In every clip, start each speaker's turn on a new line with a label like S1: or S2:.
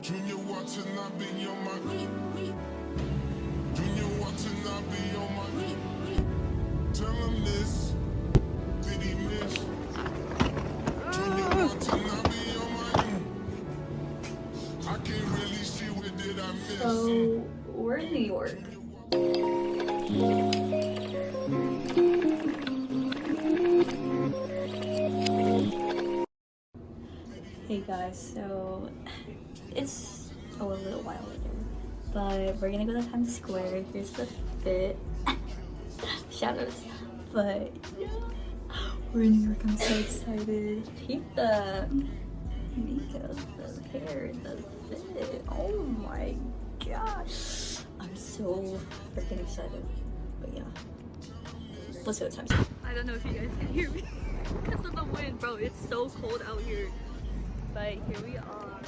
S1: Junior watching, I be on my Junior watching, I be on my Tell him this. Did he miss? Junior watching, I be on my I can't really see what did I miss.
S2: So we're in New York. Hey guys, so it's a little while later, but we're gonna go to Times Square. Here's the fit. Shadows. But yeah, we're in New York. I'm so excited. Peep the makeup, the hair, the fit. Oh my gosh. I'm so freaking excited. But yeah, let's go to Times Square. I don't know if you guys can hear me because of the wind, bro. It's so cold out here. But here we are.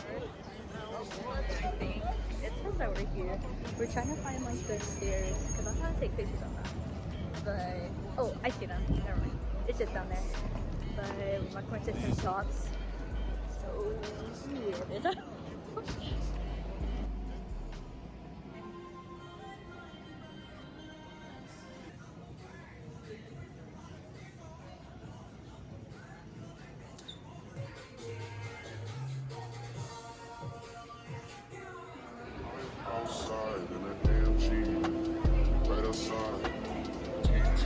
S2: I think it says that we're here. We're trying to find like the stairs because I'm trying to take pictures of them. But oh, I see them. Never mind. It's just down there. But we're going to some shops. So weird.
S1: Outside in an AMG, right outside. TT,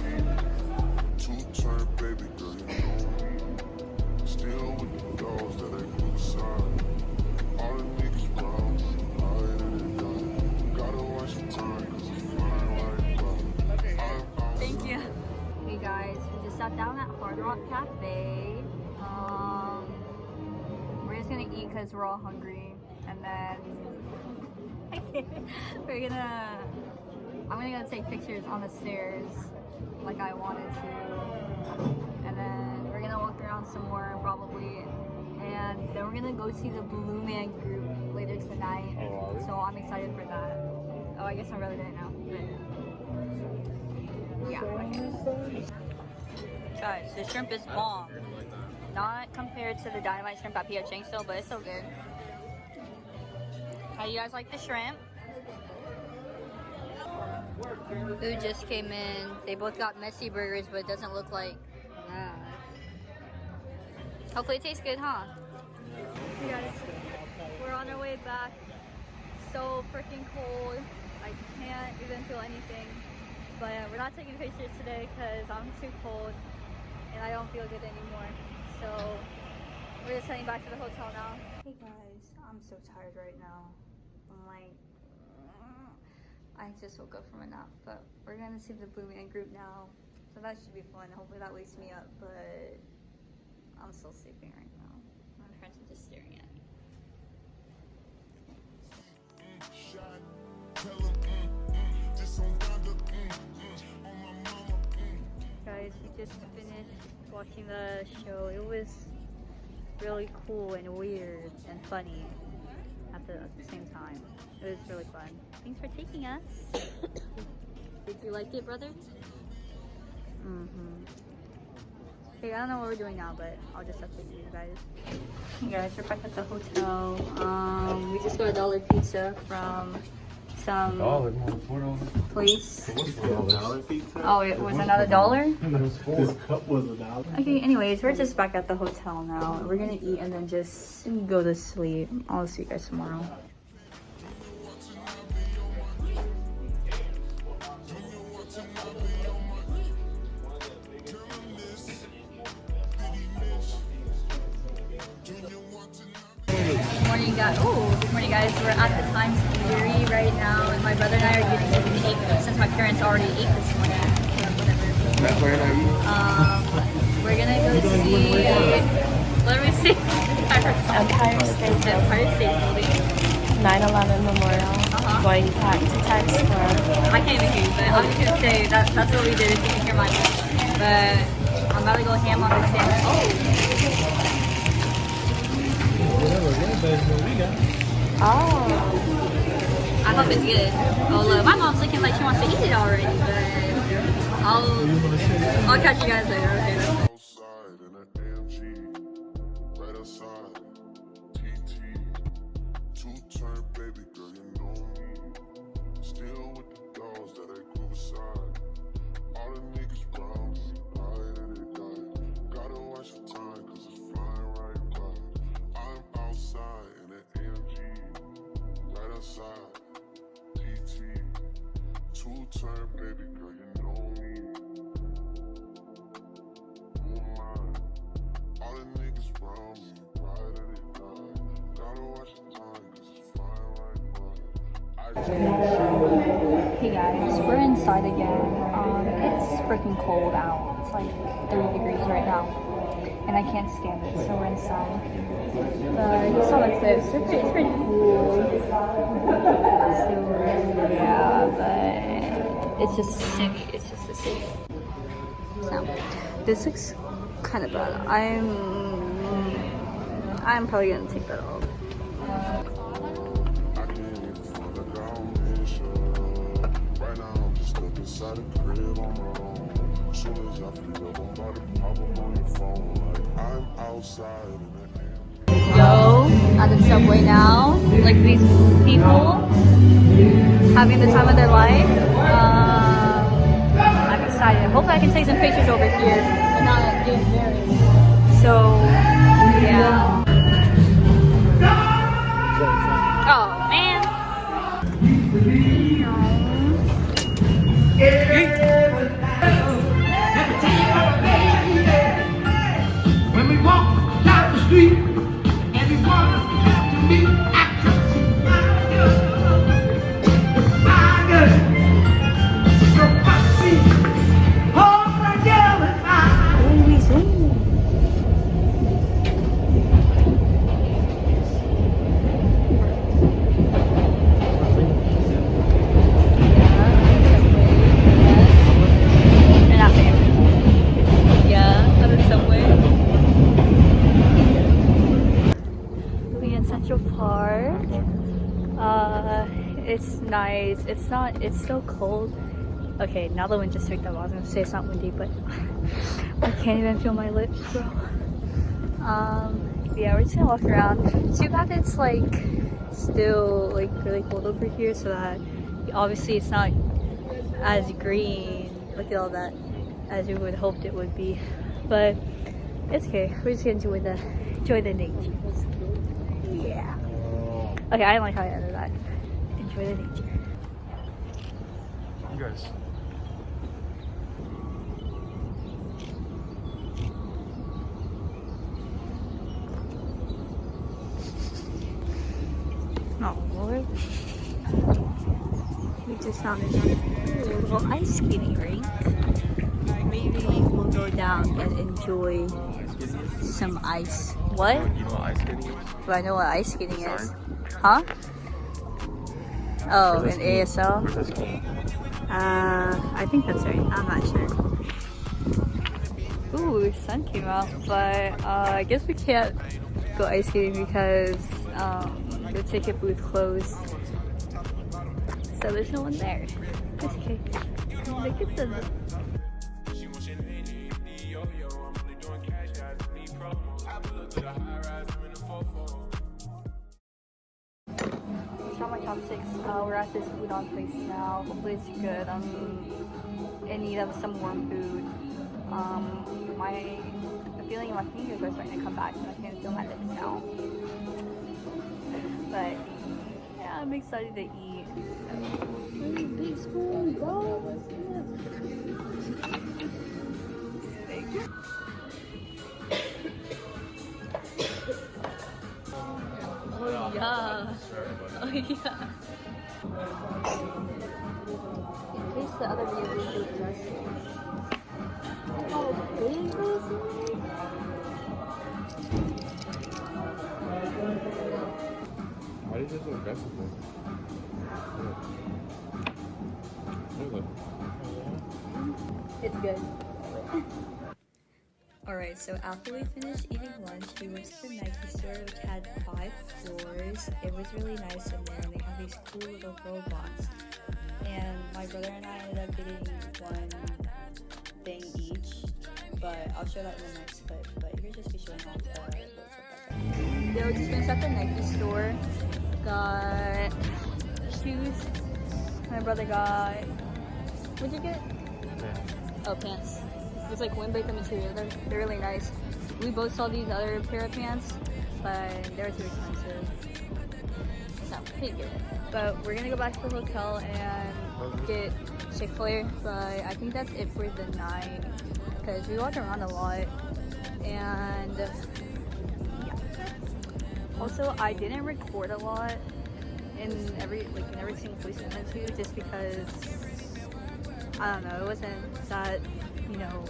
S1: two-turn baby girl, you know me. Still with the dogs that ain't blue side. All the niggas brown, higher than done. Gotta watch the time, cause it's fine right now.
S2: Thank you. Hey guys, we just sat down at Hard Rock Cafe. We're just gonna eat because we're all hungry, and then I'm gonna go take pictures on the stairs like I wanted to, and then we're gonna walk around some more probably, and then we're gonna go see the Blue Man Group later tonight. So I'm excited for that. Oh, I guess I really didn't know. But yeah. Okay. Guys, the shrimp is bomb. Not compared to the dynamite shrimp at P.F. Chang's still, but it's so good. How do you guys like the shrimp? Food just came in. They both got messy burgers, but it doesn't look like that. Hopefully it tastes good, huh? Hey guys, we're on our way back. So freaking cold. I can't even feel anything. But we're not taking pictures today because I'm too cold and I don't feel good anymore. So we're just heading back to the hotel now. Hey guys, I'm so tired right now. I'm like, I just woke up from a nap, but we're gonna see the Blue Man Group now. So that should be fun. Hopefully that wakes me up, but I'm still sleeping right now. My parents are just staring at me. Guys, we just finished watching the show. It was really cool and weird and funny at the same time. It was really fun. Thanks for taking us. Did you like it, brother? Okay, I don't know what we're doing now, but I'll just update you guys. Hey guys, we're back at the hotel. We just got a dollar pizza from some place. Oh, it was another $1?
S3: This cup was $1.
S2: Okay, anyways, we're just back at the hotel now. We're gonna eat and then just go to sleep. I'll see you guys tomorrow. Morning guys, we're at the Times Eatery right now, and my brother and I are getting a cake since my parents already ate this morning. Whatever. We're gonna go see, what do we see?
S4: Empire State
S2: Building.
S4: 9/11 Memorial. Going back to Times Square.
S2: I can't even hear you, but I was gonna say that's what we did if you can hear my voice. But I'm about to go ham on this sandwich.
S4: Oh.
S2: I hope it's good. Oh look, my mom's looking like she wants to eat it already, but I'll catch you guys later. Okay.
S1: Outside in an AMG, right outside. TT, two-turn turn, baby girl, you know me. Who am I? All the niggas around me, ride or they die. Gotta watch the time, cause it's flying like butter.
S2: Hey guys, we're inside again. It's freaking cold out. It's like 30 degrees right now. And I can't stand it, so we're inside. But you saw the clips. It's pretty cool. So, yeah, but it's just city. It's just a city. So, this looks kind of bad. I'm probably gonna take that off.
S1: I can't even find a combination. Right now I'm just stuck inside the crib on my own. Soon as I pick up, I'm about to pop up on your phone. Like I'm outside in the AM.
S2: Yo, at the subway now. Like these people having the time of their life. I'm excited. Hopefully I can take some pictures over here and not get embarrassed. So, yeah. Oh, man.
S5: When we walk down the street, everyone to me, I just see my girl. My girl. So I see, oh, my girl and I.
S2: Park. It's nice. It's still cold. Okay, now the wind just picked up. I was gonna say it's not windy, but I can't even feel my lips, bro. Yeah, we're just gonna walk around. Too bad it's like still like really cold over here, so that obviously it's not as green. Look at all that as we would hoped it would be, but it's okay. We're just gonna enjoy the nature. Yeah. Okay, I didn't like how I ended that. Enjoy the nature.
S3: You guys.
S2: Oh Lord. We just found a little ice skating rink. Maybe we'll go down and enjoy some ice. What?
S3: You know what ice skating is?
S2: Do I know what ice skating is? Huh? Oh, an ASL?
S3: Where's that school?
S2: I think that's right. I'm not sure. Ooh, the sun came out, but I guess we can't go ice skating because the ticket booth closed. So there's no one there. That's okay. Look at them. My chopsticks. We're at this udon place now. Hopefully it's good. I'm in need of some warm food. The feeling in my fingers are starting to come back, and I can feel my lips now. But yeah, I'm excited to eat. Big spoon, bro. Oh yeah. Oh yeah. In case the other video didn't do it justice. Oh, big this is.
S3: Why is it so aggressive?
S2: It's good. Alright, so after we finished eating lunch, we went to the Nike store, which had 5 floors. It was really nice in there, and they have these cool little robots. And my brother and I ended up getting one thing each, but I'll show that in the next clip. But here's just be showing off the stuff like that. Yeah, we just finished at the Nike store. Got shoes. My brother got, what'd you get? Oh, pants. It's like windbreaker material. They're really nice. We both saw these other pair of pants, but they were too expensive. No, pretty good. But we're gonna go back to the hotel and get Chick-fil-A. But I think that's it for the night because we walked around a lot. And yeah. Also, I didn't record a lot in every single place we went to, just because I don't know, it wasn't that, you know,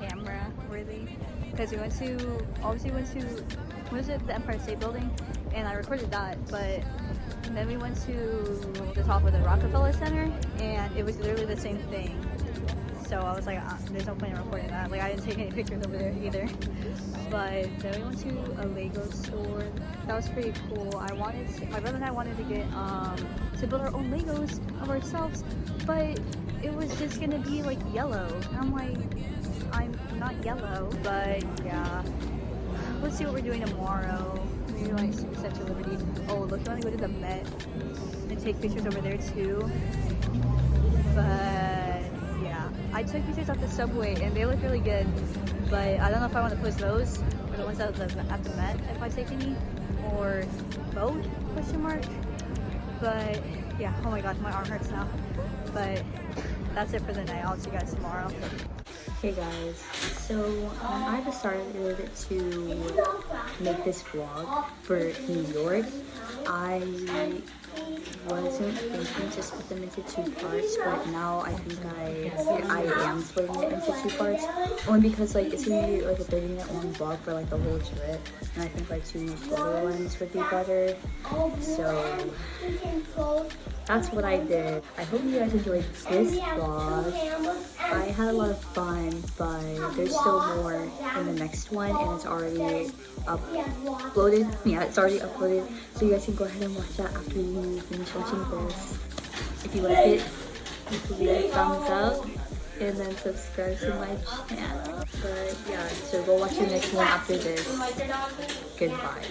S2: camera worthy. Because we went to the Empire State Building, and I recorded that, but then we went to the top of the Rockefeller Center, and it was literally the same thing. So I was like, there's no point in recording that. Like, I didn't take any pictures over there either. But then we went to a Lego store. That was pretty cool. My brother and I wanted to get to build our own Legos of ourselves, but it was just gonna be like yellow. And I'm like, I'm not yellow, but yeah. Let's see what we're doing tomorrow. Maybe like Statue of Liberty. Oh, look, you want to go to the Met and take pictures over there too. But yeah, I took pictures at the subway and they look really good. But I don't know if I want to post those or the ones at the Met if I take any, or both? Question mark. But yeah, oh my gosh, my arm hurts now. But that's it for the night. I'll see you guys tomorrow. Hey guys, so I decided to make this vlog for New York. I wasn't thinking to split them into 2 parts, but now I think I am splitting it into 2 parts. Only because like it's gonna be like a 30-minute long vlog for like the whole trip, and I think like 2 shorter ones would be better. So that's what I did. I hope you guys enjoyed this vlog. I had a lot of fun, but there's still more in the next one, and it's already uploaded. Yeah, it's already uploaded, so you guys can go ahead and watch that after you finish watching this. If you like it, please leave a thumbs up and then subscribe to my channel. But yeah, so go watch the next one after this. Goodbye.